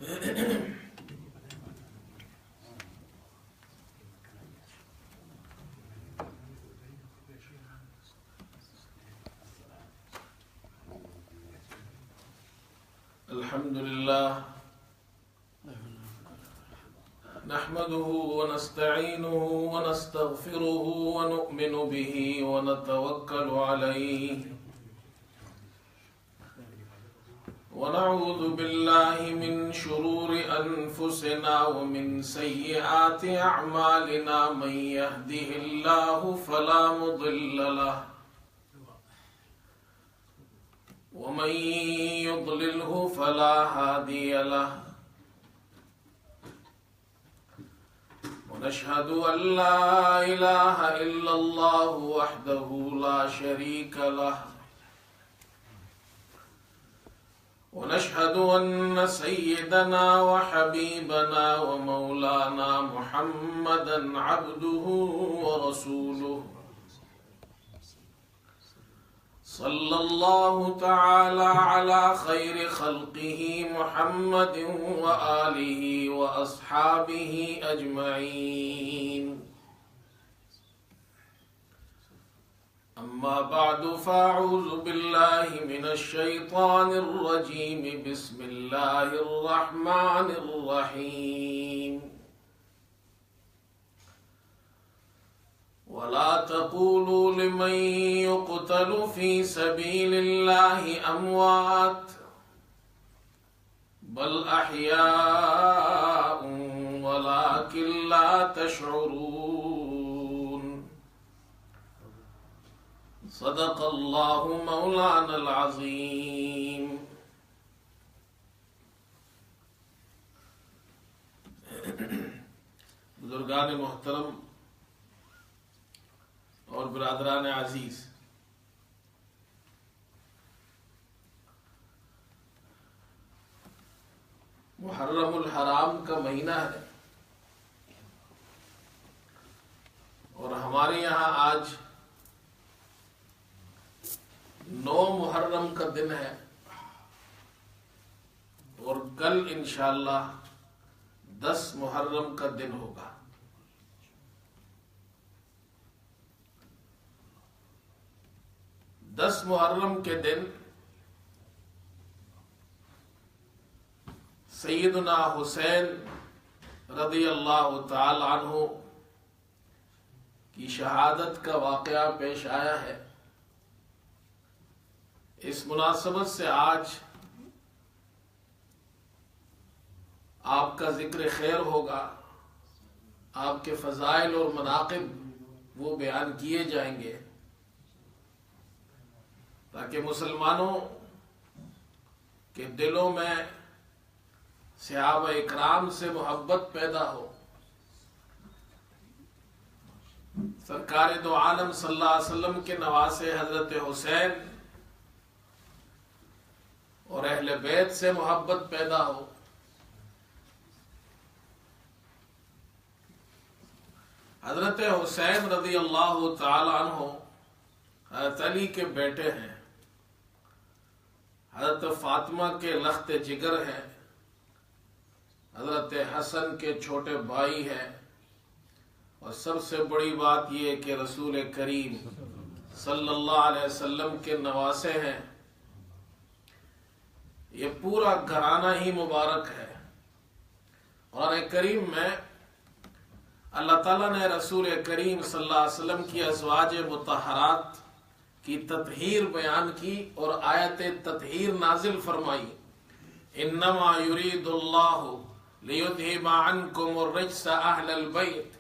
الحمد لله نحمده ونستعينه ونستغفره ونؤمن به ونتوكل عليه ونعوذ بالله من شرور أنفسنا ومن سيئات أعمالنا من يهده الله فلا مضل له ومن يضلله فلا هادي له ونشهد أن لا إله إلا الله وحده لا شريك له ونشهد أن سيدنا وحبيبنا ومولانا محمدا عبده ورسوله صلى الله تعالى على خير خلقه محمد وآله وأصحابه أجمعين أما بعد فأعوذ بالله من الشيطان الرجيم بسم الله الرحمن الرحيم ولا تقولوا لمن يقتل في سبيل الله أموات بل أحياء ولكن لا تشعرون صدق الله مولانا العظيم. بزرگان محترم اور برادران عزیز، محرم الحرام کا مہینہ ہے اور ہمارے یہاں آج 9 محرم کا دن ہے اور کل انشاءاللہ 10 محرم کا دن ہوگا. 10 محرم کے دن سیدنا حسین رضی اللہ تعالی عنہ کی شہادت کا واقعہ پیش آیا ہے. اس مناسبت سے آج آپ کا ذکر خیر ہوگا، آپ کے فضائل اور مناقب وہ بیان کیے جائیں گے تاکہ مسلمانوں کے دلوں میں صحابہ اکرام سے محبت پیدا ہو. سرکار دو عالم صلی اللہ علیہ وسلم کے نواسے حضرت حسین اور اہل بیت سے محبت پیدا ہو. حضرت حسین رضی اللہ تعالی عنہ حضرت علی کے بیٹے ہیں، حضرت فاطمہ کے لخت جگر ہیں، حضرت حسن کے چھوٹے بھائی ہیں، اور سب سے بڑی بات یہ کہ رسول کریم صلی اللہ علیہ وسلم کے نواسے ہیں. یہ پورا گھرانہ ہی مبارک ہے. قرآن کریم میں اللہ تعالیٰ نے رسول کریم صلی اللہ علیہ وسلم کی ازواج مطہرات کی تطہیر بیان کی اور آیت تطہیر نازل فرمائی. انما یرید اللہ لیذہب عنکم الرجس اہل البیت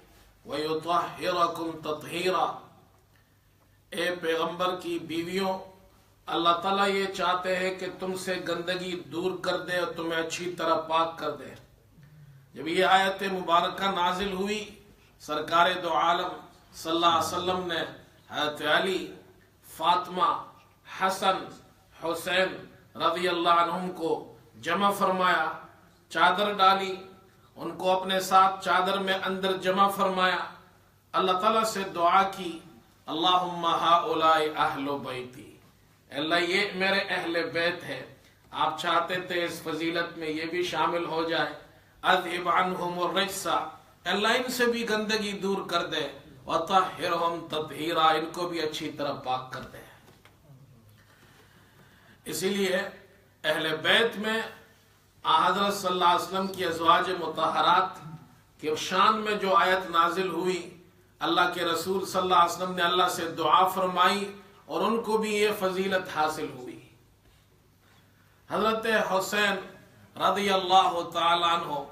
ویطہرکم تطہیرا. اے پیغمبر کی بیویوں، اللہ تعالیٰ یہ چاہتے ہیں کہ تم سے گندگی دور کر دے اور تمہیں اچھی طرح پاک کر دے. جب یہ آیت مبارکہ نازل ہوئی، سرکار دو عالم صلی اللہ علیہ وسلم نے حضرت علی، فاطمہ، حسن، حسین رضی اللہ عنہم کو جمع فرمایا، چادر ڈالی، ان کو اپنے ساتھ چادر میں اندر جمع فرمایا، اللہ تعالیٰ سے دعا کی، اللہم ہؤلاء اہل بیتی، اللہ یہ میرے اہل بیت ہے، آپ چاہتے تھے اس فضیلت میں یہ بھی شامل ہو جائے، اذھب عنہم الرجس، اللہ ان سے بھی گندگی دور کر دے، وطہرہم تطہیرا، ان کو بھی اچھی طرح پاک کر دے۔ اسی لیے اہل بیت میں حضرت صلی اللہ علیہ وسلم کی ازواج مطہرات کے شان میں جو آیت نازل ہوئی، اللہ کے رسول صلی اللہ علیہ وسلم نے اللہ سے دعا فرمائی اور ان کو بھی یہ فضیلت حاصل ہوئی۔ حضرت حسین رضی اللہ تعالیٰ عنہ،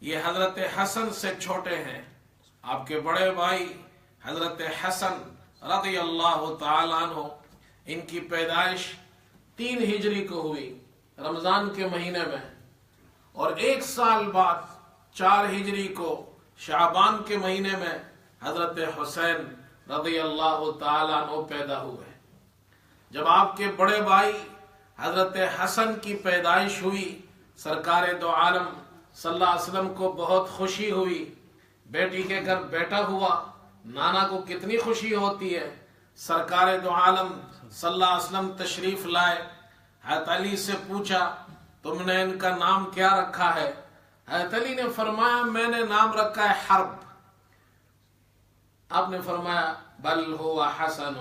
یہ حضرت حسن سے چھوٹے ہیں، آپ کے بڑے بھائی حضرت حسن رضی اللہ تعالیٰ عنہ، ان کی پیدائش 3 ہجری کو ہوئی رمضان کے مہینے میں، اور 1 سال بعد 4 ہجری کو شعبان کے مہینے میں حضرت حسین رضی اللہ تعالیٰ عنہ پیدا ہوئے۔ جب آپ کے بڑے بھائی حضرت حسن کی پیدائش ہوئی، سرکار دو عالم صلی اللہ علیہ وسلم کو بہت خوشی ہوئی، بیٹی کے گھر بیٹا ہوا، نانا کو کتنی خوشی ہوتی ہے۔ سرکار دو عالم صلی اللہ علیہ وسلم تشریف لائے، حضرت علی سے پوچھا تم نے ان کا نام کیا رکھا ہے؟ حضرت علی نے فرمایا میں نے نام رکھا ہے حرب۔ آپ نے فرمایا بل ہوا حسن،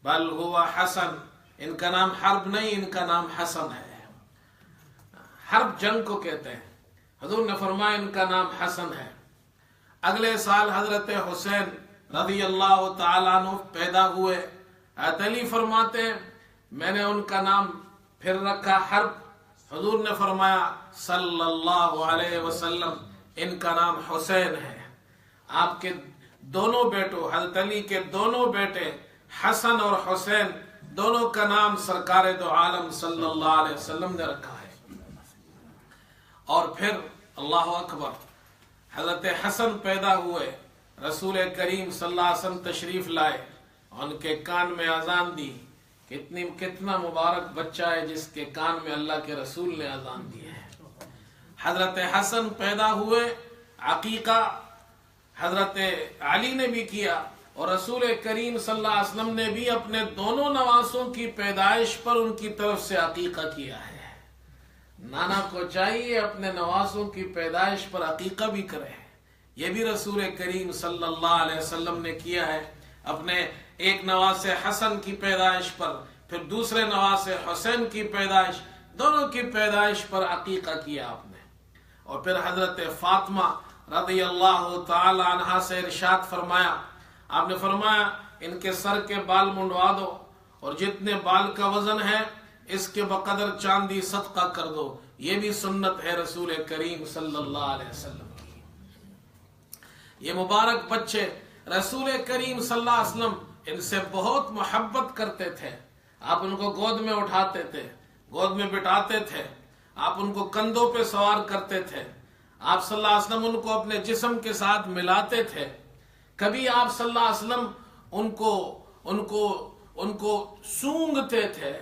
بل ہوا حسن، ان کا نام حرب نہیں، ان کا نام حسن ہے۔ حرب جنگ کو کہتے ہیں، حضور نے فرمایا ان کا نام حسن ہے۔ اگلے سال حضرت حسین رضی اللہ تعالیٰ عنہ پیدا ہوئے، حضرت علی فرماتے ہیں میں نے ان کا نام پھر رکھا حرب، حضور نے فرمایا صلی اللہ علیہ وسلم ان کا نام حسین ہے۔ آپ کے دونوں بیٹوں، حضرت علی کے دونوں بیٹے حسن اور حسین، دونوں کا نام سرکار دو عالم صلی اللہ علیہ وسلم نے رکھا ہے۔ اور پھر اللہ اکبر، حضرت حسن پیدا ہوئے، رسول کریم صلی اللہ علیہ وسلم تشریف لائے، ان کے کان میں اذان دی۔ کتنا مبارک بچہ ہے جس کے کان میں اللہ کے رسول نے اذان دی ہے۔ حضرت حسن پیدا ہوئے، عقیقہ حضرت علی نے بھی کیا، اور رسول کریم صلی اللہ علیہ وسلم نے بھی اپنے دونوں نواسوں کی پیدائش پر ان کی طرف سے عقیقہ کیا ہے۔ نانا کو چاہیے اپنے نواسوں کی پیدائش پر عقیقہ بھی کرے، یہ بھی رسول کریم صلی اللہ علیہ وسلم نے کیا ہے۔ اپنے ایک نواز حسن کی پیدائش پر، پھر دوسرے نواز حسین کی پیدائش، دونوں کی پیدائش پر عقیقہ کیا آپ نے۔ اور پھر حضرت فاطمہ رضی اللہ تعالی عنہا سے ارشاد فرمایا، آپ نے فرمایا ان کے سر کے بال منڈوا دو، اور جتنے بال کا وزن ہے اس کے بقدر چاندی صدقہ کر دو۔ یہ بھی سنت ہے رسول کریم صلی اللہ علیہ وسلم کی۔ یہ مبارک بچے رسول کریم صلی اللہ علیہ وسلم ان سے بہت محبت کرتے تھے۔ آپ ان کو گود میں اٹھاتے تھے، گود میں بٹھاتے تھے، آپ ان کو کندھوں پہ سوار کرتے تھے، آپ صلی اللہ علیہ وسلم ان کو اپنے جسم کے ساتھ ملاتے تھے۔ کبھی آپ صلی اللہ علیہ وسلم ان کو سونگھتے تھے،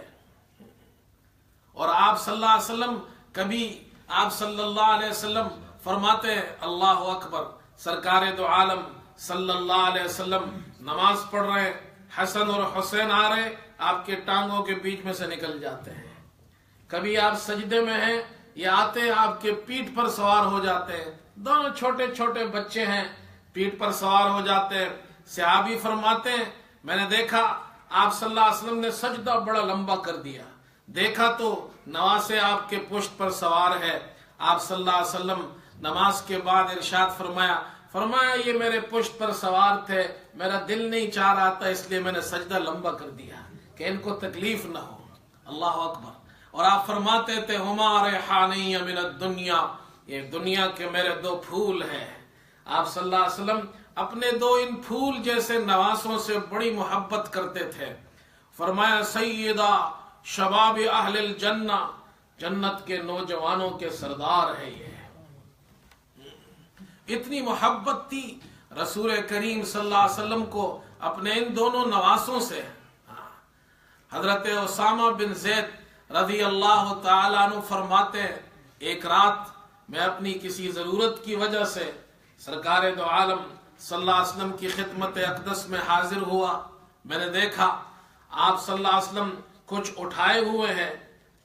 اور آپ صلی اللہ علیہ وسلم کبھی آپ صلی اللہ علیہ وسلم فرماتے اللہ اکبر، سرکار دو عالم صلی اللہ علیہ وسلم نماز پڑھ رہے، حسن اور حسین آ رہے، آپ کے ٹانگوں کے بیچ میں سے نکل جاتے ہیں۔ کبھی آپ سجدے میں ہیں، یہ آتے آپ کے پیٹھ پر سوار ہو جاتے ہیں، دونوں چھوٹے چھوٹے بچے ہیں، پیٹھ پر سوار ہو جاتے ہیں۔ صحابی فرماتے ہیں میں نے دیکھا آپ صلی اللہ علیہ وسلم نے سجدہ بڑا لمبا کر دیا، دیکھا تو نواسے آپ کے پشت پر سوار ہے۔ آپ صلی اللہ علیہ وسلم نماز کے بعد ارشاد فرمایا یہ میرے پشت پر سوار تھے، میرا دل نہیں چاہ رہا تھا، اس لیے میں نے سجدہ لمبا کر دیا کہ ان کو تکلیف نہ ہو۔ اللہ اکبر۔ اور آپ فرماتے تھے ہما ریحانی من الدنیا، یہ دنیا کے میرے 2 پھول ہیں۔ آپ صلی اللہ علیہ وسلم اپنے 2 ان پھول جیسے نواسوں سے بڑی محبت کرتے تھے۔ فرمایا سیدہ شباب اہل الجنہ، جنت کے نوجوانوں کے سردار ہے یہ۔ اتنی محبت تھی رسول کریم صلی اللہ علیہ وسلم کو اپنے ان دونوں نواسوں سے۔ حضرت اسامہ بن زید رضی اللہ تعالیٰ عنہ فرماتے ہیں ایک رات میں اپنی کسی ضرورت کی وجہ سے سرکار دو عالم صلی اللہ علیہ وسلم کی خدمت اقدس میں حاضر ہوا۔ میں نے دیکھا آپ صلی اللہ علیہ وسلم کچھ اٹھائے ہوئے ہیں،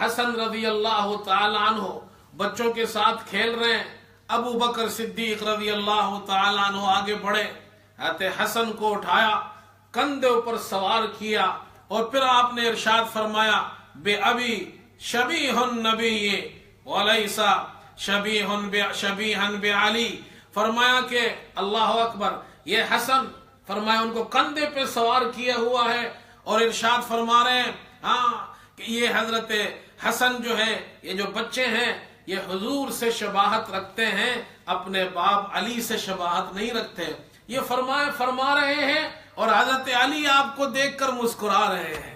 حسن رضی اللہ تعالی عنہ بچوں کے ساتھ کھیل رہے ہیں، ابو بکر صدیق رضی اللہ تعالی عنہ آگے بڑھے، حضرت حسن کو اٹھایا، کندھے اوپر سوار کیا، اور پھر آپ نے ارشاد فرمایا بے ابی شبیہ النبی ولیس شبیہا بعلی، فرمایا کہ اللہ اکبر، یہ حسن فرمایا ان کو کندھے پہ سوار کیا ہوا ہے، اور ارشاد فرما رہے ہیں کہ یہ حضرت حسن جو ہے، یہ جو بچے ہیں یہ حضور سے شباہت رکھتے ہیں، اپنے باپ علی سے شباہت نہیں رکھتے، یہ فرما رہے ہیں، اور حضرت علی آپ کو دیکھ کر مسکرا رہے ہیں۔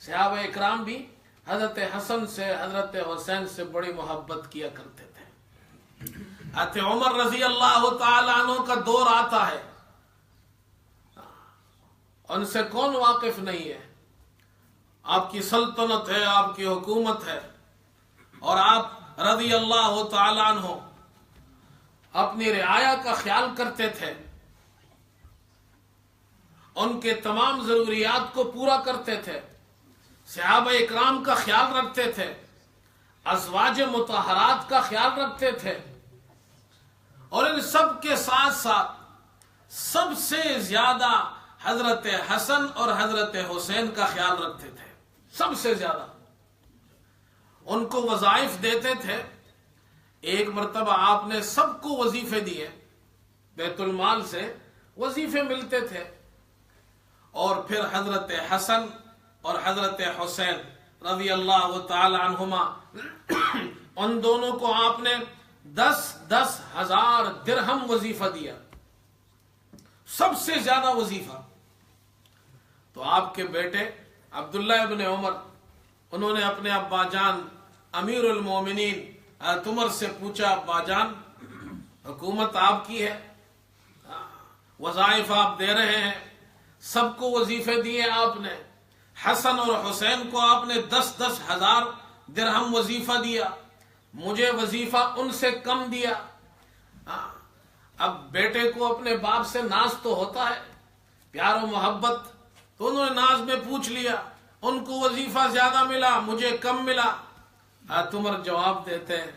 صحابہ اکرام بھی حضرت حسن سے، حضرت حسین سے بڑی محبت کیا کرتے تھے۔ حضرت عمر رضی اللہ تعالی عنہ کا دور آتا ہے، ان سے کون واقف نہیں ہے؟ آپ کی سلطنت ہے، آپ کی حکومت ہے، اور آپ رضی اللہ تعالی عنہ اپنی رعایا کا خیال کرتے تھے، ان کے تمام ضروریات کو پورا کرتے تھے، صحابہ اکرام کا خیال رکھتے تھے، ازواج مطہرات کا خیال رکھتے تھے، اور ان سب کے ساتھ ساتھ سب سے زیادہ حضرت حسن اور حضرت حسین کا خیال رکھتے تھے، سب سے زیادہ ان کو وظائف دیتے تھے۔ ایک مرتبہ آپ نے سب کو وظیفے دیے، بیت المال سے وظیفے ملتے تھے، اور پھر حضرت حسن اور حضرت حسین رضی اللہ تعالی عنہما ان دونوں کو آپ نے 10,000 درہم وظیفہ دیا، سب سے زیادہ وظیفہ۔ تو آپ کے بیٹے عبداللہ ابن عمر، انہوں نے اپنے ابا جان امیر المومنین حضرت عمر سے پوچھا، ابا جان حکومت آپ کی ہے، وظائف آپ دے رہے ہیں، سب کو وظیفے دیے آپ نے، حسن اور حسین کو آپ نے 10,000 درہم وظیفہ دیا، مجھے وظیفہ ان سے کم دیا۔ اب بیٹے کو اپنے باپ سے ناز تو ہوتا ہے، پیار و محبت، تو انہوں نے ناز میں پوچھ لیا، ان کو وظیفہ زیادہ ملا، مجھے کم ملا۔ عمر جواب دیتے ہیں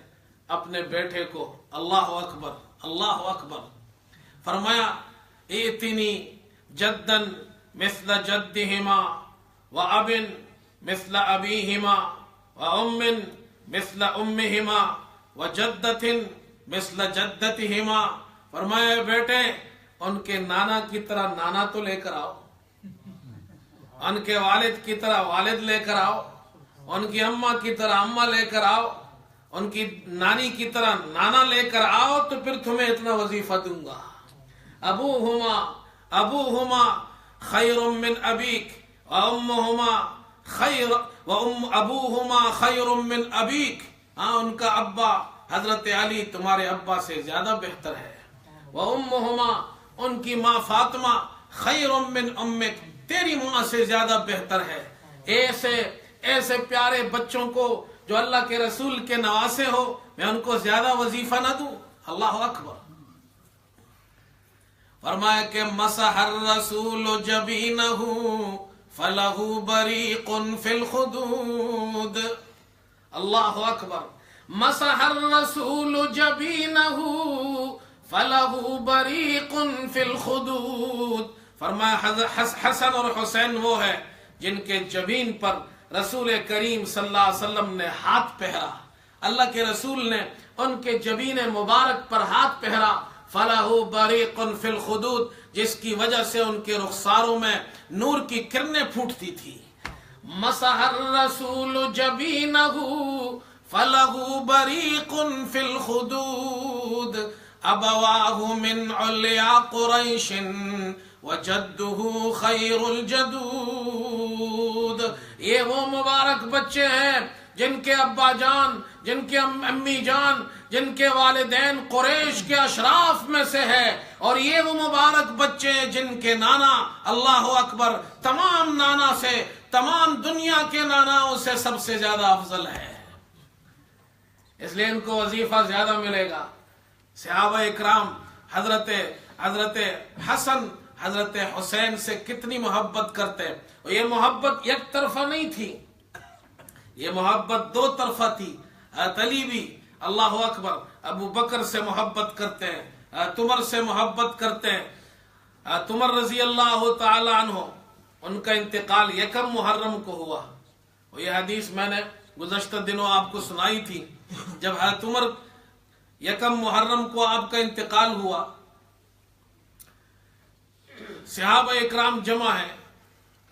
اپنے بیٹے کو، اللہ اکبر اللہ اکبر، فرمایا ائتنی جدن مثل جدہما وابن مثل ابیہما وام مثل امہما وجدت مثل جدتہما، فرمایا بیٹے ان کے نانا کی طرح نانا تو لے کر آؤ، ان کے والد کی طرح والد لے کر آؤ، ان کی اماں کی طرح اماں لے کر آؤ، ان کی نانی کی طرح نانا لے کر آؤ، تو پھر تمہیں اتنا وظیفہ دوں گا۔ ابوہما خیر من ابیک ابوہما خیر من ابیک، ان کا ابا حضرت علی تمہارے ابا سے زیادہ بہتر ہے، وامہما ان کی ماں فاطمہ خیر من امک، تیری ماں سے زیادہ بہتر ہے۔ ایسے پیارے بچوں کو جو اللہ کے رسول کے نواسے ہو، میں ان کو زیادہ وظیفہ نہ دوں؟ اللہ اکبر۔ فرمایا کہ مسح الرسول جبینہ فلہ بریق فی الخدود، اللہ اکبر، مسح الرسول جبینہ فلہ بریق فی الخدود، فرمایا حسن اور حسین وہ ہے جن کے جبین پر رسول کریم صلی اللہ علیہ وسلم نے ہاتھ پہرا، اللہ کے رسول نے ان کے جبین مبارک پر ہاتھ پہرا، فَلَهُ بَرِيقٌ فِي الْخُدُودِ، جس کی وجہ سے ان کے رخساروں میں نور کی کرنیں پھوٹتی تھی۔ مَسَحَ الرَّسُولُ جَبِينَهُ فَلَهُ بَرِيقٌ فِي الْخُدُودِ أَبَوَاهُ مِنْ عُلْيَا قُرَيْشٍ وَجَدُّهُ خَيْرُ الْجَدُودِ، یہ وہ مبارک بچے ہیں جن کے ابا جان، جن کے امی جان، جن کے والدین قریش کے اشراف میں سے ہے، اور یہ وہ مبارک بچے جن کے نانا، اللہ اکبر، تمام نانا سے، تمام دنیا کے ناناؤں سے سب سے زیادہ افضل ہے، اس لیے ان کو وظیفہ زیادہ ملے گا۔ صحابہ اکرام حضرت حسن حضرت حسین سے کتنی محبت کرتے، اور یہ محبت یک طرفہ نہیں تھی، یہ محبت دو طرفہ تھی. علی بھی اللہ اکبر ابو بکر سے محبت کرتے ہیں، عمر سے محبت کرتے ہیں. عمر رضی اللہ تعالی عنہ ان کا انتقال یکم محرم کو ہوا. اور یہ حدیث میں نے گزشتہ دنوں آپ کو سنائی تھی. جب حضرت عمر یکم محرم کو آپ کا انتقال ہوا، صحابہ اکرام جمع ہے،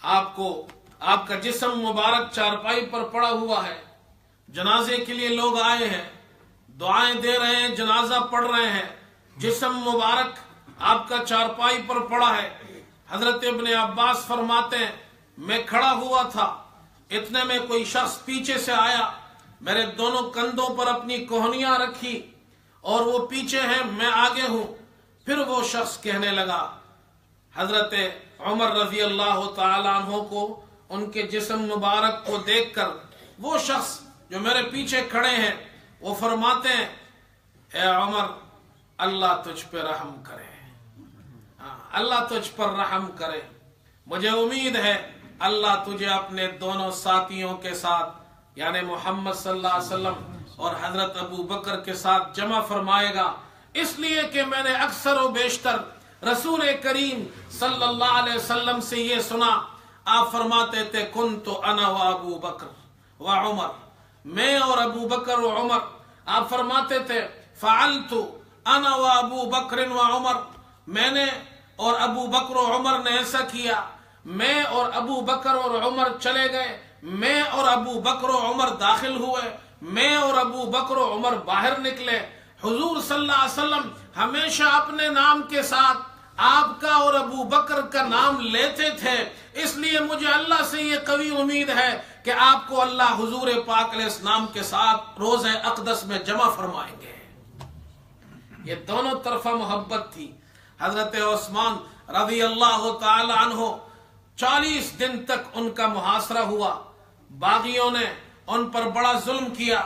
آپ کا جسم مبارک چارپائی پر پڑا ہوا ہے، جنازے کے لیے لوگ آئے ہیں، دعائیں دے رہے ہیں، جنازہ پڑھ رہے ہیں، جسم مبارک آپ کا چارپائی پر پڑا ہے. حضرت ابن عباس فرماتے ہیں میں کھڑا ہوا تھا، اتنے میں کوئی شخص پیچھے سے آیا، میرے دونوں کندھوں پر اپنی کوہنیاں رکھی اور وہ پیچھے ہیں، میں آگے ہوں. پھر وہ شخص کہنے لگا، حضرت عمر رضی اللہ تعالیٰ عنہ کو ان کے جسم مبارک کو دیکھ کر وہ شخص جو میرے پیچھے کھڑے ہیں وہ فرماتے ہیں اے عمر اللہ تجھ پہ رحم کرے، اللہ تجھ پر رحم کرے، مجھے امید ہے اللہ تجھے اپنے دونوں ساتھیوں کے ساتھ یعنی محمد صلی اللہ علیہ وسلم اور حضرت ابو بکر کے ساتھ جمع فرمائے گا، اس لیے کہ میں نے اکثر و بیشتر رسول کریم صلی اللہ علیہ وسلم سے یہ سنا. آپ فرماتے تھے کنت انا و ابو بکر و عمر، میں اور ابو بکر و عمر. آپ فرماتے تھے فعلت انا و ابو بکر و عمر، میں نے اور ابو بکر و عمر نے ایسا کیا، میں اور ابو بکر اور عمر چلے گئے، میں اور ابو بکر و عمر داخل ہوئے، میں اور ابو بکر و عمر باہر نکلے. حضور صلی اللہ علیہ وسلم ہمیشہ اپنے نام کے ساتھ آپ کا اور ابو بکر کا نام لیتے تھے، اس لیے مجھے اللہ سے یہ قوی امید ہے کہ آپ کو اللہ حضور پاک علیہ السلام کے ساتھ روضہ اقدس میں جمع فرمائیں گے. یہ دونوں طرفہ محبت تھی. حضرت عثمان رضی اللہ تعالی عنہ 40 دن تک ان کا محاصرہ ہوا، باغیوں نے ان پر بڑا ظلم کیا،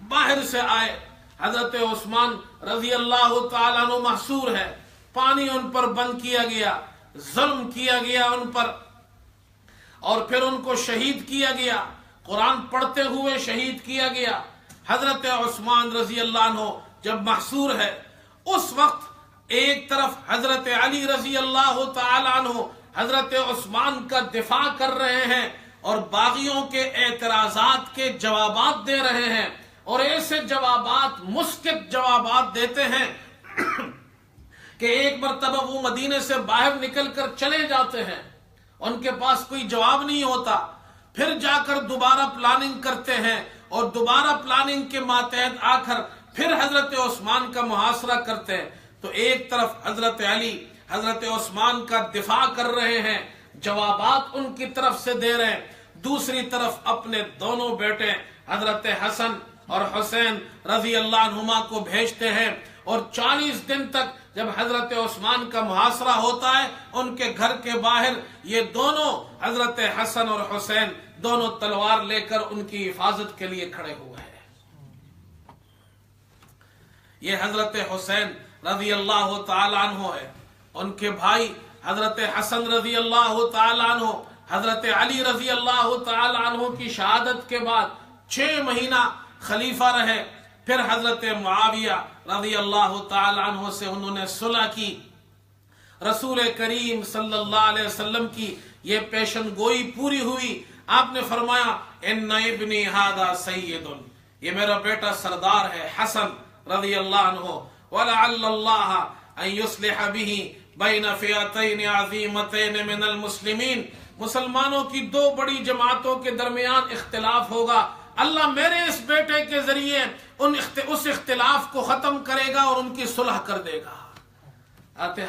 باہر سے آئے. حضرت عثمان رضی اللہ تعالیٰ عنہ محصور ہے، پانی ان پر بند کیا گیا، ظلم کیا گیا ان پر، اور پھر ان کو شہید کیا گیا، قرآن پڑھتے ہوئے شہید کیا گیا. حضرت عثمان رضی اللہ عنہ جب محصور ہے، اس وقت ایک طرف حضرت علی رضی اللہ تعالیٰ عنہ حضرت عثمان کا دفاع کر رہے ہیں اور باغیوں کے اعتراضات کے جوابات دے رہے ہیں، اور ایسے جوابات مسکت جوابات دیتے ہیں کہ ایک مرتبہ وہ مدینے سے باہر نکل کر چلے جاتے ہیں، ان کے پاس کوئی جواب نہیں ہوتا، پھر جا کر دوبارہ پلاننگ کرتے ہیں اور دوبارہ پلاننگ کے ماتحت آ کر پھر حضرت عثمان کا محاصرہ کرتے ہیں. تو ایک طرف حضرت علی حضرت عثمان کا دفاع کر رہے ہیں، جوابات ان کی طرف سے دے رہے ہیں، دوسری طرف اپنے دونوں بیٹے حضرت حسن اور حسین رضی اللہ عنہما کو بھیجتے ہیں، اور 40 دن تک جب حضرت عثمان کا محاصرہ ہوتا ہے ان کے گھر کے باہر یہ دونوں حضرت حسن اور حسین دونوں تلوار لے کر ان کی حفاظت کے لیے کھڑے ہوئے ہیں. یہ حضرت حسین رضی اللہ تعالی عنہ ہے، ان کے بھائی حضرت حسن رضی اللہ تعالی عنہ حضرت علی رضی اللہ تعالی عنہ کی شہادت کے بعد 6 مہینہ خلیفہ رہے. پھر حضرت معاویہ رضی اللہ تعالی عنہ سے انہوں نے صلح کی. رسول کریم صلی اللہ علیہ وسلم کی یہ پیشن گوئی پوری ہوئی. آپ نے فرمایا ان ابنی ھذا سید، یہ میرا بیٹا سردار ہے حسن رضی اللہ عنہ، ولعل اللہ ان یصلح به بین فئتین عظیمتین من المسلمین، مسلمانوں کی 2 بڑی جماعتوں کے درمیان اختلاف ہوگا، اللہ میرے اس بیٹے کے ذریعے اس اختلاف کو ختم کرے گا اور ان کی صلح کر دے گا.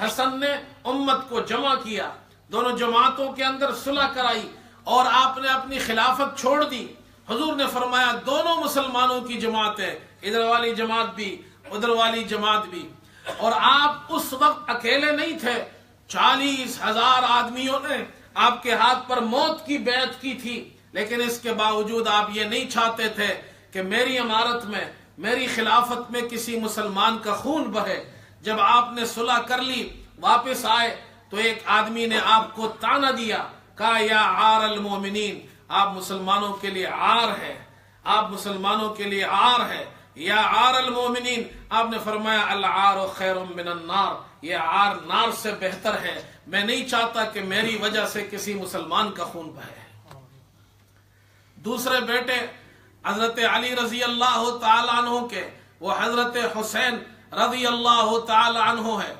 حسن نے امت کو جمع کیا، دونوں جماعتوں کے اندر صلح کرائی اور آپ نے اپنی خلافت چھوڑ دی. حضور نے فرمایا دونوں مسلمانوں کی جماعتیں، ادھر والی جماعت بھی ادھر والی جماعت بھی. اور آپ اس وقت اکیلے نہیں تھے، 40,000 آدمیوں نے آپ کے ہاتھ پر موت کی بیعت کی تھی، لیکن اس کے باوجود آپ یہ نہیں چاہتے تھے کہ میری امارت میں میری خلافت میں کسی مسلمان کا خون بہے. جب آپ نے صلح کر لی واپس آئے تو ایک آدمی نے آپ کو طعنہ دیا، کہا یا عار المومنین، آپ مسلمانوں کے لیے عار ہے، آپ مسلمانوں کے لیے عار ہے، یا عار المومنین، آپ نے فرمایا العار خیر من النار، یہ عار نار سے بہتر ہے، میں نہیں چاہتا کہ میری وجہ سے کسی مسلمان کا خون بہے۔ دوسرے بیٹے حضرت علی رضی اللہ تعالی عنہ کے، وہ حضرت حسین رضی اللہ تعالی عنہ ہے۔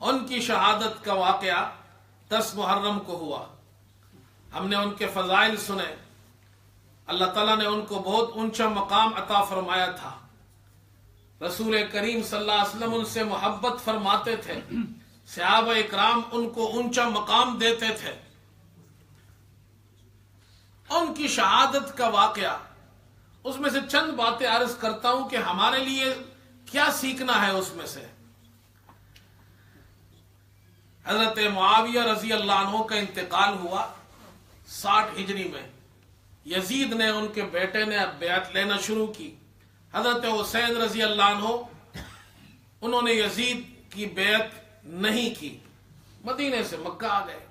ان کی شہادت کا واقعہ 10 محرم کو ہوا۔ ہم نے ان کے فضائل سنے، اللہ تعالیٰ نے ان کو بہت اونچا مقام عطا فرمایا تھا، رسول کریم صلی اللہ علیہ وسلم ان سے محبت فرماتے تھے، صحابہ اکرام ان کو اونچا مقام دیتے تھے۔ ان کی شہادت کا واقعہ، اس میں سے چند باتیں عرض کرتا ہوں کہ ہمارے لیے کیا سیکھنا ہے اس میں سے۔ حضرت معاویہ رضی اللہ عنہ کا انتقال ہوا 60 ہجری میں۔ یزید نے، ان کے بیٹے نے اب بیعت لینا شروع کی۔ حضرت حسین رضی اللہ عنہ، انہوں نے یزید کی بیعت نہیں کی، مدینے سے مکہ آ گئے،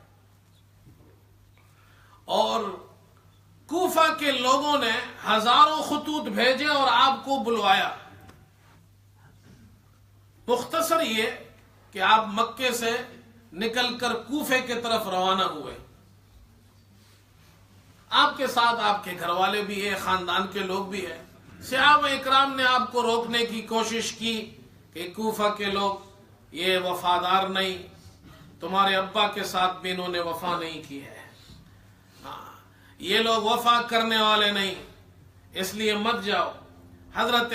اور کوفہ کے لوگوں نے ہزاروں خطوط بھیجے اور آپ کو بلوایا۔ مختصر یہ کہ آپ مکے سے نکل کر کوفے کی طرف روانہ ہوئے، آپ کے ساتھ آپ کے گھر والے بھی ہیں، خاندان کے لوگ بھی ہیں۔ صحابہ اکرام نے آپ کو روکنے کی کوشش کی کہ کوفہ کے لوگ یہ وفادار نہیں، تمہارے ابا کے ساتھ بھی انہوں نے وفا نہیں کی ہے، یہ لوگ وفا کرنے والے نہیں، اس لیے مت جاؤ۔ حضرت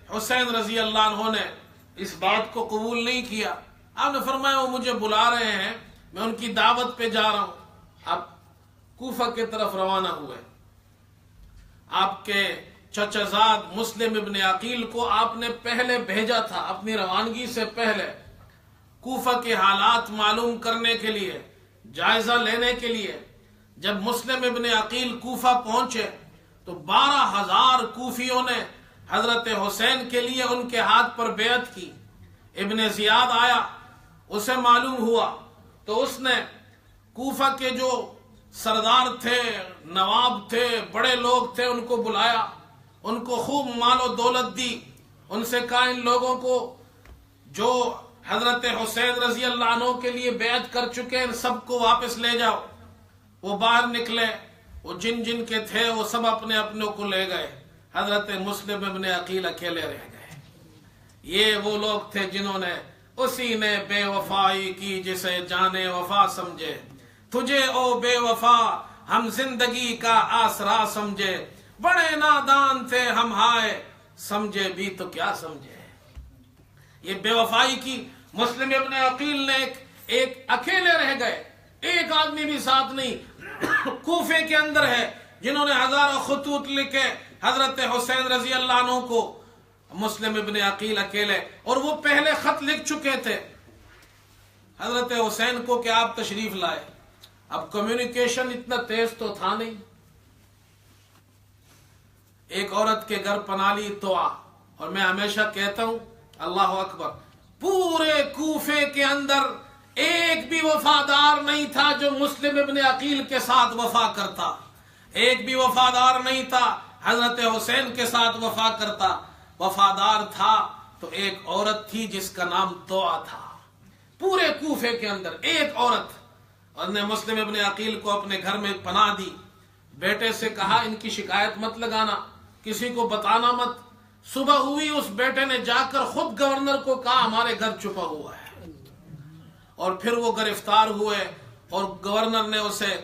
حسین رضی اللہ عنہ نے اس بات کو قبول نہیں کیا۔ آپ نے فرمایا وہ مجھے بلا رہے ہیں، میں ان کی دعوت پہ جا رہا ہوں۔ آپ کوفہ کی طرف روانہ ہوئے۔ آپ کے چچا زاد مسلم ابن عقیل کو آپ نے پہلے بھیجا تھا، اپنی روانگی سے پہلے کوفہ کے حالات معلوم کرنے کے لیے، جائزہ لینے کے لیے۔ جب مسلم ابن عقیل کوفہ پہنچے تو 12,000 کوفیوں نے حضرت حسین کے لیے ان کے ہاتھ پر بیعت کی۔ ابن زیاد آیا، اسے معلوم ہوا تو اس نے کوفہ کے جو سردار تھے، نواب تھے، بڑے لوگ تھے، ان کو بلایا، ان کو خوب مال و دولت دی، ان سے کہا ان لوگوں کو جو حضرت حسین رضی اللہ عنہ کے لیے بیعت کر چکے ہیں ان سب کو واپس لے جاؤ۔ وہ باہر نکلے، وہ جن جن کے تھے وہ سب اپنے اپنوں کو لے گئے، حضرت مسلم ابن عقیل اکیلے رہ گئے۔ یہ وہ لوگ تھے جنہوں نے، اسی نے بے وفائی کی جسے جانے وفا سمجھے، تجھے او بے وفا ہم زندگی کا آسرا سمجھے، بڑے نادان تھے ہم ہائے سمجھے بھی تو کیا سمجھے۔ یہ بے وفائی کی مسلم ابن عقیل نے ایک اکیلے رہ گئے، ایک آدمی بھی ساتھ نہیں۔ کوفے کے اندر ہے جنہوں نے ہزاروں خطوط لکھے حضرت حسین رضی اللہ عنہ کو، مسلم ابن عقیل اکیلے، اور وہ پہلے خط لکھ چکے تھے حضرت حسین کو کہ آپ تشریف لائے۔ اب کمیونیکیشن اتنا تیز تو تھا نہیں۔ ایک عورت کے گھر پناہ لی تو اور میں ہمیشہ کہتا ہوں اللہ اکبر، پورے کوفے کے اندر ایک بھی وفادار نہیں تھا جو مسلم ابن عقیل کے ساتھ وفا کرتا، ایک بھی وفادار نہیں تھا حضرت حسین کے ساتھ وفا کرتا۔ وفادار تھا تو ایک عورت تھی جس کا نام توعا تھا، پورے کوفے کے اندر ایک عورت، اور نے مسلم ابن عقیل کو اپنے گھر میں پناہ دی۔ بیٹے سے کہا ان کی شکایت مت لگانا، کسی کو بتانا مت۔ صبح ہوئی، اس بیٹے نے جا کر خود گورنر کو کہا ہمارے گھر چھپا ہوا ہے، اور پھر وہ گرفتار ہوئے، اور گورنر نے اسے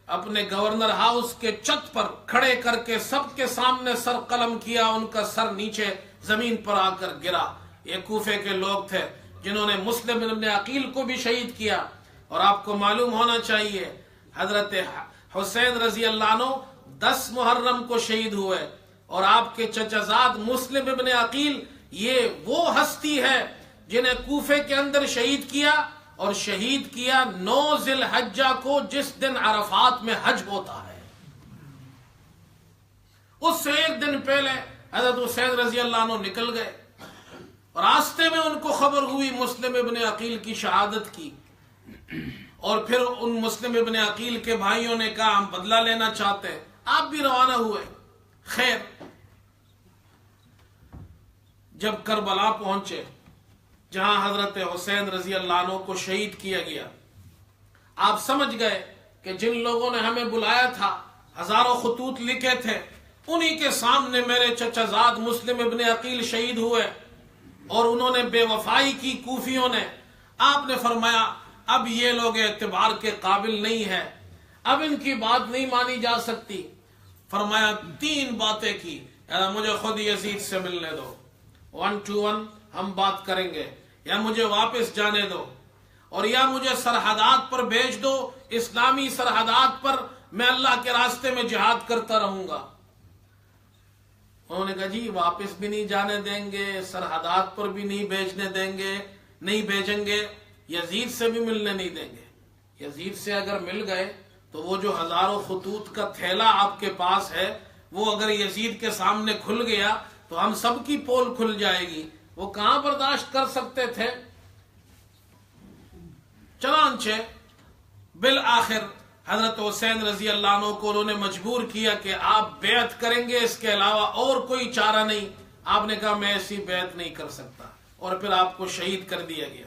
اپنے گورنر ہاؤس کے چھت پر کھڑے کر کے سب کے سامنے سر قلم کیا، ان کا سر نیچے زمین پر آ کر گرا۔ یہ کوفے کے لوگ تھے جنہوں نے مسلم ابن عقیل کو بھی شہید کیا۔ اور آپ کو معلوم ہونا چاہیے حضرت حسین رضی اللہ عنہ 10 محرم کو شہید ہوئے، اور آپ کے چچا زاد مسلم ابن عقیل یہ وہ ہستی ہے جنہیں کوفے کے اندر شہید کیا، اور شہید کیا 9 ذی الحجہ کو، جس دن عرفات میں حج ہوتا ہے۔ اس سے ایک دن پہلے حضرت حسین رضی اللہ عنہ نکل گئے، اور راستے میں ان کو خبر ہوئی مسلم ابن عقیل کی شہادت کی، اور پھر ان مسلم ابن عقیل کے بھائیوں نے کہا ہم بدلہ لینا چاہتے ہیں۔ آپ بھی روانہ ہوئے، خیر، جب کربلا پہنچے جہاں حضرت حسین رضی اللہ عنہ کو شہید کیا گیا، آپ سمجھ گئے کہ جن لوگوں نے ہمیں بلایا تھا، ہزاروں خطوط لکھے تھے، انہی کے سامنے میرے چچا زاد مسلم ابن عقیل شہید ہوئے اور انہوں نے بے وفائی کی کوفیوں نے۔ آپ نے فرمایا اب یہ لوگ اعتبار کے قابل نہیں ہے، اب ان کی بات نہیں مانی جا سکتی۔ فرمایا 3 باتیں کی، مجھے خود یزید سے ملنے دو، 1 to 1 ہم بات کریں گے، یا مجھے واپس جانے دو، اور یا مجھے سرحدات پر بھیج دو، اسلامی سرحدات پر میں اللہ کے راستے میں جہاد کرتا رہوں گا۔ انہوں نے کہا جی واپس بھی نہیں جانے دیں گے، سرحدات پر بھی نہیں بھیجنے دیں گے، نہیں بھیجیں گے، یزید سے بھی ملنے نہیں دیں گے۔ یزید سے اگر مل گئے تو وہ جو ہزاروں خطوط کا تھیلا آپ کے پاس ہے، وہ اگر یزید کے سامنے کھل گیا تو ہم سب کی پول کھل جائے گی، وہ کہاں برداشت کر سکتے تھے۔ چنانچہ بالآخر حضرت حسین رضی اللہ عنہ کو انہوں نے مجبور کیا کہ آپ بیعت کریں گے، اس کے علاوہ اور کوئی چارہ نہیں۔ آپ نے کہا میں ایسی بیعت نہیں کر سکتا، اور پھر آپ کو شہید کر دیا گیا۔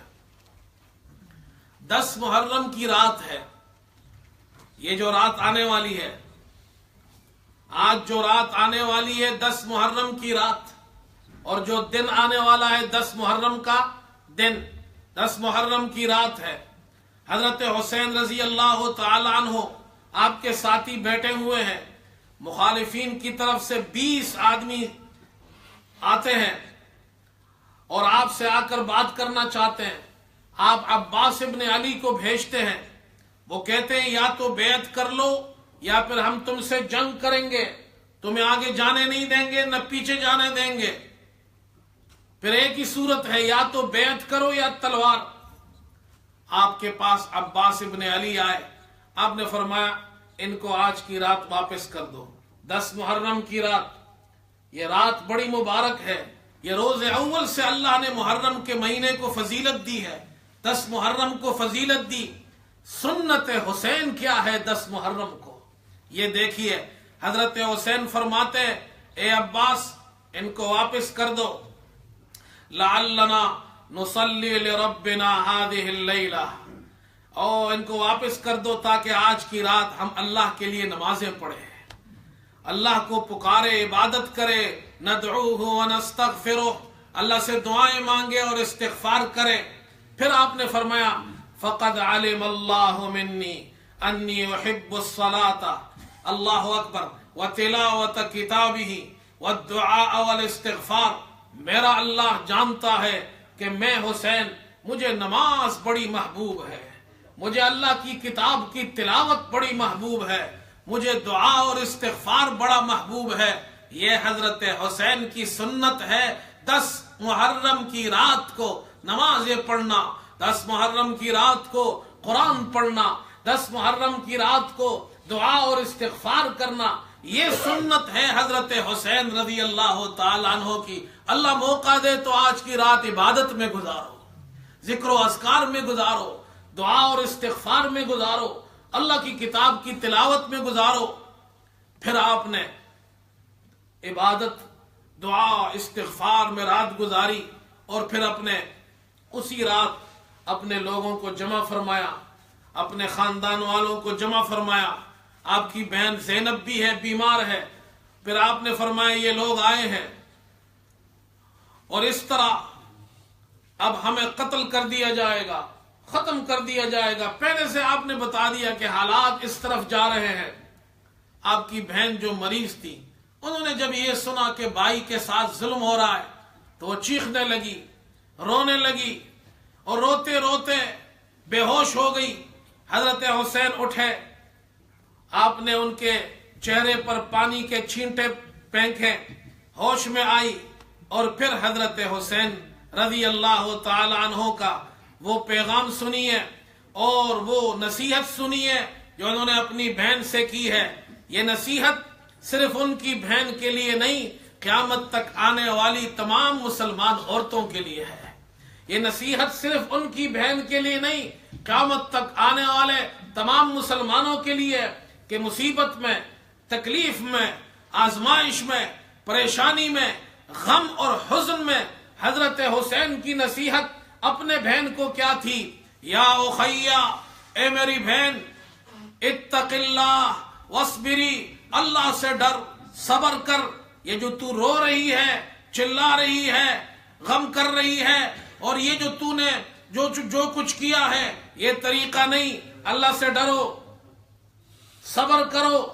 10 محرم کی رات ہے، یہ جو رات آنے والی ہے، آج جو رات آنے والی ہے 10 محرم کی رات، اور جو دن آنے والا ہے 10 محرم کا دن، 10 محرم کی رات ہے۔ حضرت حسین رضی اللہ تعالی عنہ آپ کے ساتھی بیٹھے ہوئے ہیں، مخالفین کی طرف سے 20 آدمی آتے ہیں اور آپ سے آ کر بات کرنا چاہتے ہیں۔ آپ عباس ابن علی کو بھیجتے ہیں، وہ کہتے ہیں یا تو بیعت کر لو یا پھر ہم تم سے جنگ کریں گے، تمہیں آگے جانے نہیں دیں گے نہ پیچھے جانے دیں گے۔ پھر ایک ہی صورت ہے، یا تو بیعت کرو یا تلوار۔ آپ کے پاس عباس ابن علی آئے، آپ نے فرمایا ان کو آج کی رات واپس کر دو، 10 محرم کی رات، یہ رات بڑی مبارک ہے، یہ روز اول سے اللہ نے محرم کے مہینے کو فضیلت دی ہے، 10 محرم کو فضیلت دی۔ سنت حسین کیا ہے 10 محرم کو، یہ دیکھیے۔ حضرت حسین فرماتے ہیں اے عباس ان کو واپس کر دو، لعلنا نصلی لربنا هذه الليلہ، اور ان کو واپس کر دو تاکہ آج کی رات ہم اللہ کے لیے نمازیں پڑھیں، اللہ کو پکارے، عبادت کرے، ندعوہ ونستغفرہ، اللہ سے دعائیں مانگے اور استغفار کرے۔ پھر آپ نے فرمایا فقد علم اللہ منی انی احب الصلاۃ، اللہ اکبر، وتلاوت کتابہ والدعاء والاستغفار، میرا اللہ جانتا ہے کہ میں حسین، مجھے نماز بڑی محبوب ہے، مجھے اللہ کی کتاب کی تلاوت بڑی محبوب ہے، مجھے دعا اور استغفار بڑا محبوب ہے۔ یہ حضرت حسین کی سنت ہے، 10 محرم کی رات کو نمازیں پڑھنا، 10 محرم کی رات کو قرآن پڑھنا، 10 محرم کی رات کو دعا اور استغفار کرنا، یہ سنت ہے حضرت حسین رضی اللہ تعالی عنہ کی۔ اللہ موقع دے تو آج کی رات عبادت میں گزارو، ذکر و اذکار میں گزارو، دعا اور استغفار میں گزارو، اللہ کی کتاب کی تلاوت میں گزارو۔ پھر آپ نے عبادت، دعا، استغفار میں رات گزاری، اور پھر اپنے اسی رات اپنے لوگوں کو جمع فرمایا، اپنے خاندان والوں کو جمع فرمایا۔ آپ کی بہن زینب بھی ہے، بیمار ہے، پھر آپ نے فرمایا یہ لوگ آئے ہیں اور اس طرح اب ہمیں قتل کر دیا جائے گا، ختم کر دیا جائے گا۔ پہلے سے آپ نے بتا دیا کہ حالات اس طرف جا رہے ہیں۔ آپ کی بہن جو مریض تھی، انہوں نے جب یہ سنا کہ بھائی کے ساتھ ظلم ہو رہا ہے تو وہ چیخنے لگی، رونے لگی، اور روتے روتے بے ہوش ہو گئی۔ حضرت حسین اٹھے، آپ نے ان کے چہرے پر پانی کے چھینٹے پھینکے، ہوش میں آئی، اور پھر حضرت حسین رضی اللہ تعالی عنہ کا وہ پیغام سنیے اور وہ نصیحت سنیے جو انہوں نے اپنی بہن سے کی ہے۔ یہ نصیحت صرف ان کی بہن کے لیے نہیں، قیامت تک آنے والی تمام مسلمان عورتوں کے لیے ہے۔ یہ نصیحت صرف ان کی بہن کے لیے نہیں، قیامت تک آنے والے تمام مسلمانوں کے لیے، کہ مصیبت میں، تکلیف میں، آزمائش میں، پریشانی میں، غم اور حزن میں حضرت حسین کی نصیحت اپنے بہن کو کیا تھی؟ یا اخیا، اے میری بہن، اتق اللہ واصبری، اللہ سے ڈر، صبر کر. یہ جو تو رو رہی ہے، چلا رہی ہے، غم کر رہی ہے، اور یہ جو تو نے جو کچھ کیا ہے یہ طریقہ نہیں. اللہ سے ڈرو، صبر کرو.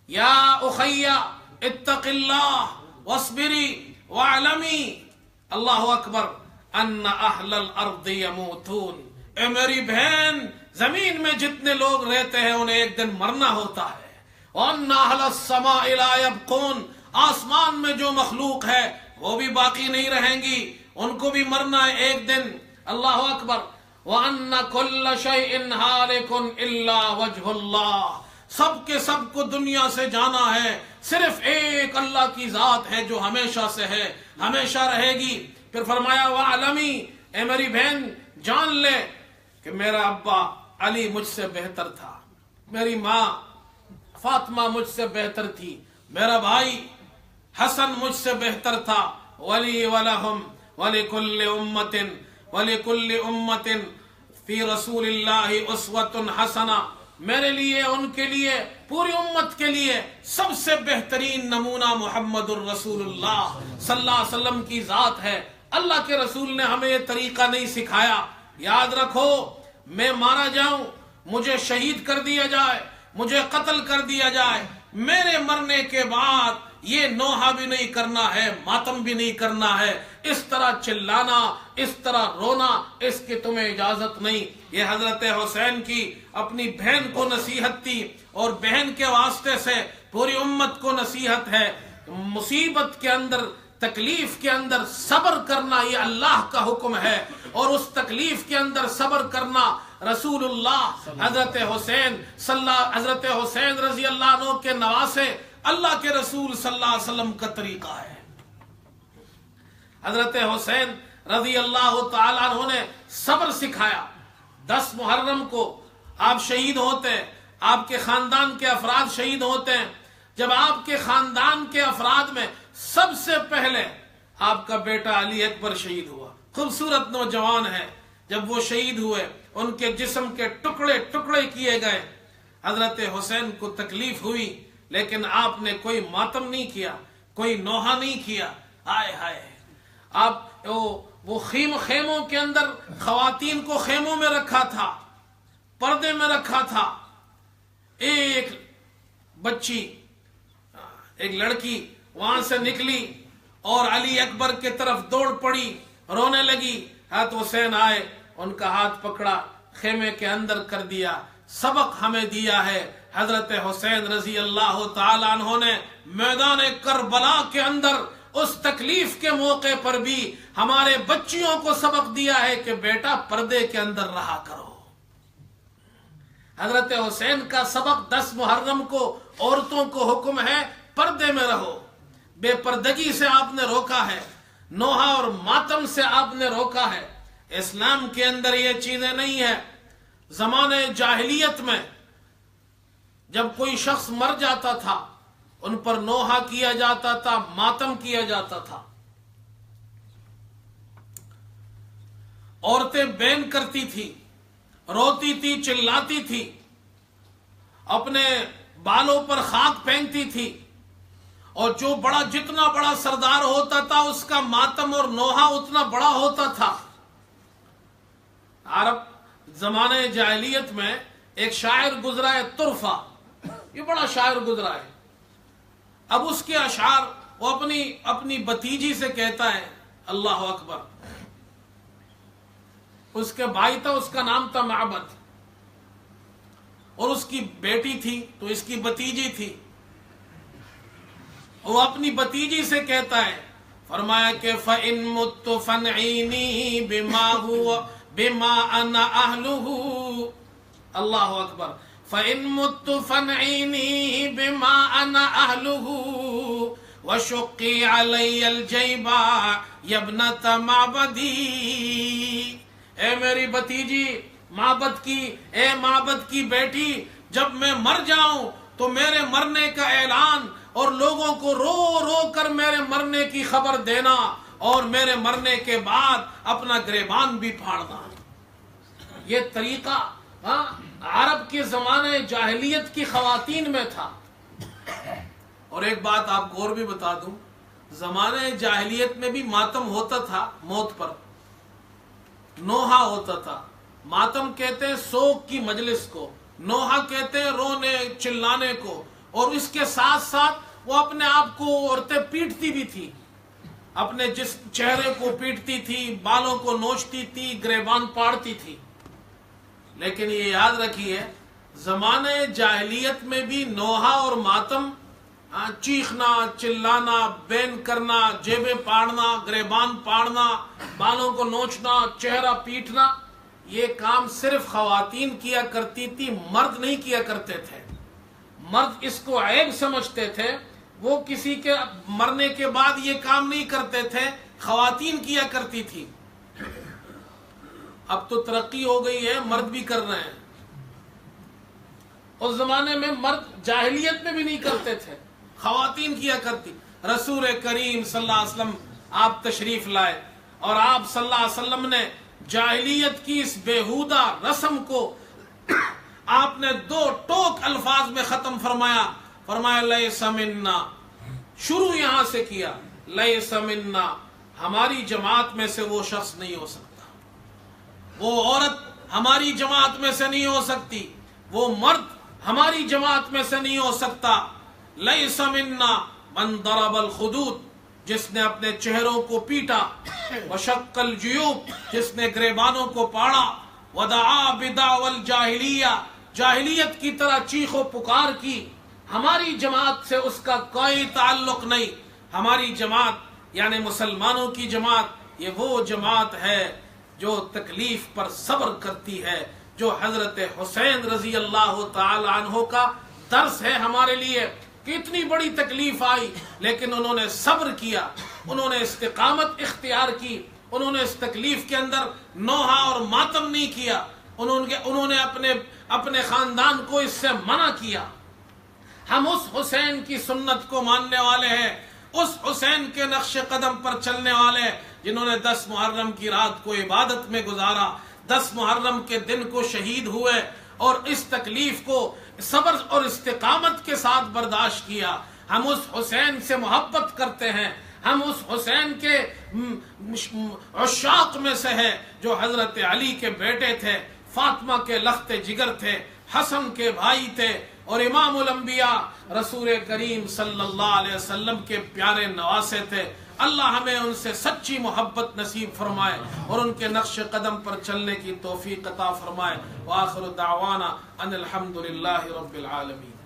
یا اخیا اتق اللہ واصبری واعلمی، اللہ اکبر، ان اہل الارض یموتون. اے میری بہن، زمین میں جتنے لوگ رہتے ہیں انہیں ایک دن مرنا ہوتا ہے. وَأَنَّ أَهْلَ السَّمَاءِ لَا يَبْقُونَ، آسمان میں جو مخلوق ہے وہ بھی باقی نہیں رہیں گی، ان کو بھی مرنا ہے ایک دن. اللہ اکبر. وَأَنَّ كُلَّ شَيْءٍ هَالِكٌ إِلَّا وَجْهُ اللَّهِ، سب کے سب کو دنیا سے جانا ہے، صرف ایک اللہ کی ذات ہے جو ہمیشہ سے ہے، ہمیشہ رہے گی. پھر فرمایا وَعَلَمِي، اے میری بہن جان لے کہ میرا ابا علی مجھ سے بہتر تھا، میری ماں فاطمہ مجھ سے بہتر تھی، میرا بھائی حسن مجھ سے بہتر تھا. وَلِي وَلَهُمْ وَلِكُلِّ أُمَّةٍ فِي رَسُولِ اللَّهِ أُسْوَةٌ حَسَنَةٌ، میرے لیے، ان کے لیے، پوری امت کے لیے سب سے بہترین نمونہ محمد الرسول اللہ صلی اللہ علیہ وسلم کی ذات ہے. اللہ کے رسول نے ہمیں یہ طریقہ نہیں سکھایا. یاد رکھو، میں مارا جاؤں، مجھے شہید کر دیا جائے، مجھے قتل کر دیا جائے، میرے مرنے کے بعد یہ نوحہ بھی نہیں کرنا ہے، ماتم بھی نہیں کرنا ہے، اس طرح چلانا، اس طرح رونا، اس کی تمہیں اجازت نہیں. یہ حضرت حسین کی اپنی بہن کو نصیحت تھی، اور بہن کے واسطے سے پوری امت کو نصیحت ہے. مصیبت کے اندر، تکلیف کے اندر صبر کرنا یہ اللہ کا حکم ہے، اور اس تکلیف کے اندر صبر کرنا رسول اللہ حضرت حسین رضی اللہ عنہ کے نواسے اللہ کے رسول صلی اللہ علیہ وسلم کا طریقہ ہے. حضرت حسین رضی اللہ تعالیٰ عنہ نے صبر سکھایا. 10 محرم کو آپ شہید ہوتے ہیں، آپ کے خاندان کے افراد شہید ہوتے ہیں. جب آپ کے خاندان کے افراد میں سب سے پہلے آپ کا بیٹا علی اکبر شہید ہوا، خوبصورت نوجوان ہے. جب وہ شہید ہوئے، ان کے جسم کے ٹکڑے ٹکڑے کیے گئے. حضرت حسین کو تکلیف ہوئی، لیکن آپ نے کوئی ماتم نہیں کیا، کوئی نوحہ نہیں کیا. ہائے ہائے، آپ وہ خیموں کے اندر خواتین کو خیموں میں رکھا تھا، پردے میں رکھا تھا. ایک بچی، ایک لڑکی وہاں سے نکلی اور علی اکبر کی طرف دوڑ پڑی، رونے لگی. حضرت حسین آئے، ان کا ہاتھ پکڑا، خیمے کے اندر کر دیا. سبق ہمیں دیا ہے حضرت حسین رضی اللہ تعالیٰ عنہ نے میدان کربلا کے اندر اس تکلیف کے موقع پر بھی ہمارے بچیوں کو سبق دیا ہے کہ بیٹا پردے کے اندر رہا کرو. حضرت حسین کا سبق 10 محرم کو عورتوں کو حکم ہے پردے میں رہو. بے پردگی سے آپ نے روکا ہے، نوحہ اور ماتم سے آپ نے روکا ہے. اسلام کے اندر یہ چیزیں نہیں ہیں. زمانے جاہلیت میں جب کوئی شخص مر جاتا تھا، ان پر نوحہ کیا جاتا تھا، ماتم کیا جاتا تھا. عورتیں بین کرتی تھی، روتی تھی، چلاتی تھی، اپنے بالوں پر خاک پھینکتی تھی، اور جو جتنا بڑا سردار ہوتا تھا اس کا ماتم اور نوحہ اتنا بڑا ہوتا تھا. عرب زمانے جاہلیت میں ایک شاعر گزرا ہے، طرفہ، یہ بڑا شاعر گزرا ہے. اب اس کے اشعار وہ اپنی بھتیجی سے کہتا ہے. اللہ اکبر. اس کے بھائی تھا، اس کا نام تھا معبد، اور اس کی بیٹی تھی تو اس کی بھتیجی تھی. وہ اپنی بھتیجی سے کہتا ہے، فرمایا کہ فَإِن مُتُّ فَانْعِينِي بِمَا أَنَا أَهْلُهُ. اللہ اکبر. فَإِن مُتُّ فَانْعِينِي بِمَا أَنَا أَهْلُهُ وَشُقِّي عَلَيَّ الْجَيْبَ يَا ابْنَةَ مَعْبَدِي. اے میری بھتیجی معبد کی بیٹی، جب میں مر جاؤں تو میرے مرنے کا اعلان اور لوگوں کو رو رو کر میرے مرنے کی خبر دینا اور میرے مرنے کے بعد اپنا گریبان بھی پھاڑنا، یہ طریقہ عرب کے زمانے جاہلیت کی خواتین میں تھا۔ اور ایک بات آپ کو اور بھی بتا دوں، زمانے جاہلیت میں بھی ماتم ہوتا تھا، موت پر نوحہ ہوتا تھا۔ ماتم کہتے ہیں سوگ کی مجلس کو، نوحہ کہتے ہیں رونے چلانے کو، اور اس کے ساتھ ساتھ وہ اپنے آپ کو عورتیں پیٹتی بھی تھی، اپنے جس چہرے کو پیٹتی تھی، بالوں کو نوچتی تھی، گریبان پاڑتی تھی۔ لیکن یہ یاد رکھیے زمانے جاہلیت میں بھی نوحہ اور ماتم، چیخنا چلانا، بین کرنا، جیبیں پاڑنا، گریبان پاڑنا، بالوں کو نوچنا، چہرہ پیٹنا، یہ کام صرف خواتین کیا کرتی تھی، مرد نہیں کیا کرتے تھے۔ مرد اس کو عیب سمجھتے تھے، وہ کسی کے مرنے کے بعد یہ کام نہیں کرتے تھے، خواتین کیا کرتی تھی۔ اب تو ترقی ہو گئی ہے، مرد بھی کر رہے ہیں۔ اس زمانے میں مرد جاہلیت میں بھی نہیں کرتے تھے، خواتین کیا کرتی۔ رسول کریم صلی اللہ علیہ وسلم آپ تشریف لائے اور آپ صلی اللہ علیہ وسلم نے جاہلیت کی اس بیہودہ رسم کو آپ نے 2 ٹوک الفاظ میں ختم فرمایا، فرمایا لیس منا، شروع یہاں سے کیا، لیس منا، ہماری جماعت میں سے وہ شخص نہیں ہو سکتا، وہ عورت ہماری جماعت میں سے نہیں ہو سکتی، وہ مرد ہماری جماعت میں سے نہیں ہو سکتا۔ لیس منا من ضرب الخدود، جس نے اپنے چہروں کو پیٹا، وشق الجیوب، جس نے گریبانوں کو پاڑا، ودعا بدعوى الجاہلیہ، جاہلیت کی طرح چیخ و پکار کی، ہماری جماعت سے اس کا کوئی تعلق نہیں۔ ہماری جماعت یعنی مسلمانوں کی جماعت، یہ وہ جماعت ہے جو تکلیف پر صبر کرتی ہے، جو حضرت حسین رضی اللہ تعالی عنہ کا درس ہے ہمارے لیے کہ اتنی بڑی تکلیف آئی لیکن انہوں نے صبر کیا، انہوں نے استقامت اختیار کی، انہوں نے اس تکلیف کے اندر نوحہ اور ماتم نہیں کیا، انہوں نے اپنے خاندان کو اس سے منع کیا۔ ہم اس حسین کی سنت کو ماننے والے ہیں، اس حسین کے نقش قدم پر چلنے والے ہیں جنہوں نے 10 محرم کی رات کو عبادت میں گزارا، 10 محرم کے دن کو شہید ہوئے اور اس تکلیف کو صبر اور استقامت کے ساتھ برداشت کیا۔ ہم اس حسین سے محبت کرتے ہیں، ہم اس حسین کے عشاق میں سے ہیں جو حضرت علی کے بیٹے تھے، فاطمہ کے لخت جگر تھے، حسن کے بھائی تھے، اور امام الانبیاء رسول کریم صلی اللہ علیہ وسلم کے پیارے نواسے تھے۔ اللہ ہمیں ان سے سچی محبت نصیب فرمائے اور ان کے نقش قدم پر چلنے کی توفیق عطا فرمائے۔ وآخر دعوانا ان الحمد للہ رب العالمین۔